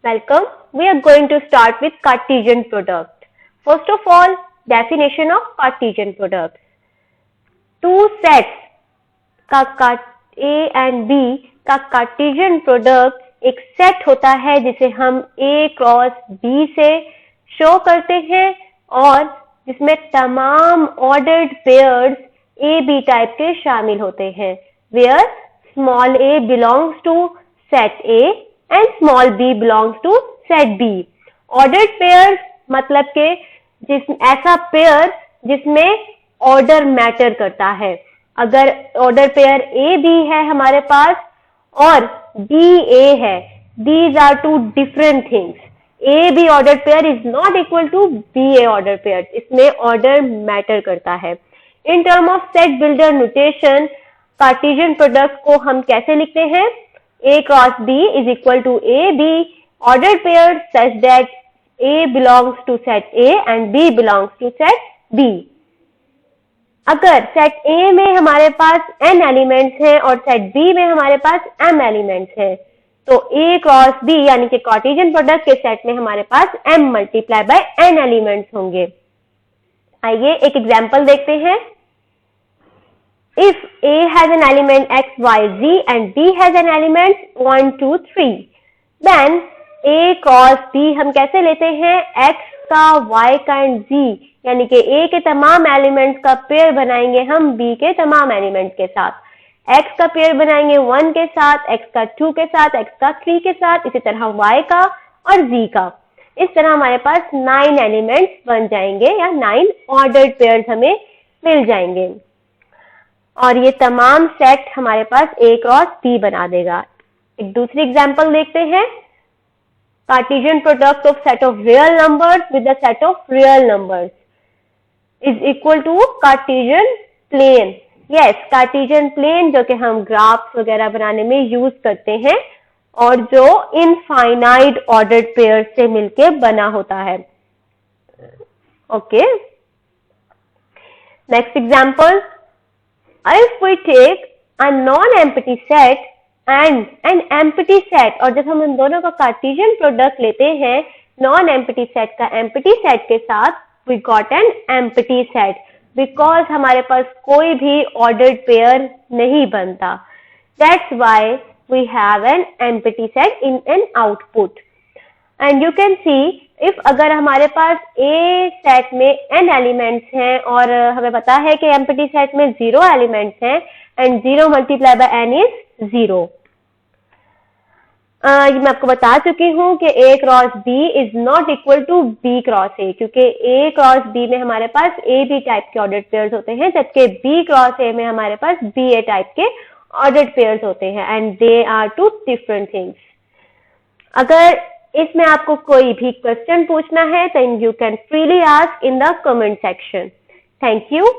Welcome. We are going to start with Cartesian product. First of all, definition of Cartesian product. Two sets का A and B का Cartesian product एक set होता है जिसे हम A cross B से show करते हैं और जिसमें तमाम ordered pairs A B type के शामिल होते हैं, where small a belongs to set A and small b belongs to set B. Ordered pairs मतलब के ऐसा पेयर जिसमें ऑर्डर मैटर करता है. अगर ऑर्डर पेयर A B है हमारे पास और B A है, these are two different things. A B ordered pair is not equal to B A ordered pair. इसमें ऑर्डर मैटर करता है. In term of set builder notation, Cartesian product को हम कैसे लिखते हैं? A cross B is equal to A B ordered pair such that A belongs to set A and B belongs to set B. अगर set A में हमारे पास n elements हैं और सेट B में हमारे पास m एलिमेंट्स हैं, तो A cross B यानी कि कार्टेशियन प्रोडक्ट के सेट में हमारे पास m multiply by n elements होंगे. आइए एक एग्जांपल देखते हैं. If A has an element x, y, z and B has an element 1, 2, 3, then A cross B हम कैसे लेते हैं? x का, y का and z यानी कि A के तमाम एलिमेंट्स का पेयर बनाएंगे हम B के तमाम एलिमेंट्स के साथ. x का पेयर बनाएंगे 1 के साथ, x का 2 के साथ, x का 3 के साथ, इसी तरह y का और z का. इस तरह हमारे पास 9 एलिमेंट्स बन जाएंगे या 9 ऑर्डर्ड पेयर्स हमें मिल जाएंगे और ये तमाम सेट हमारे पास A क्रॉस B बना देगा. एक दूसरी एग्जांपल देखते हैं. Cartesian product of set of real numbers with the set of real numbers is equal to Cartesian plane. Yes, Cartesian plane जो कि हम ग्राफ्स वगैरह बनाने में यूज करते हैं और जो इनफाइनाइट ऑर्डर्ड पेयर से मिलके बना होता है. Okay, next example. If we take a non-empty set and an empty set और जब हम इन दोनों का कार्टेशियन प्रोडक्ट लेते हैं non-empty set का empty set के साथ, we got an empty set because हमारे पास कोई भी ordered pair नहीं बनता. That's why we have an empty set in an output. And you can see if अगर हमारे पास A सेट में n एलिमेंट्स हैं और हमें पता है कि एम्प्टी सेट में 0 एलिमेंट्स हैं and 0 multiply by n is 0. ये मैं आपको बता चुकी हूँ कि A cross B is not equal to B cross A क्योंकि A क्रॉस B में हमारे पास A B टाइप के ऑर्डर्ड पेयर्स होते हैं जबकि B क्रॉस A में हमारे पास B A टाइप के ऑर्डर्ड पेयर्स होते हैं and they are two different things. अगर इसमें आपको कोई भी क्वेश्चन पूछना है then you can freely ask in the comment section. Thank you.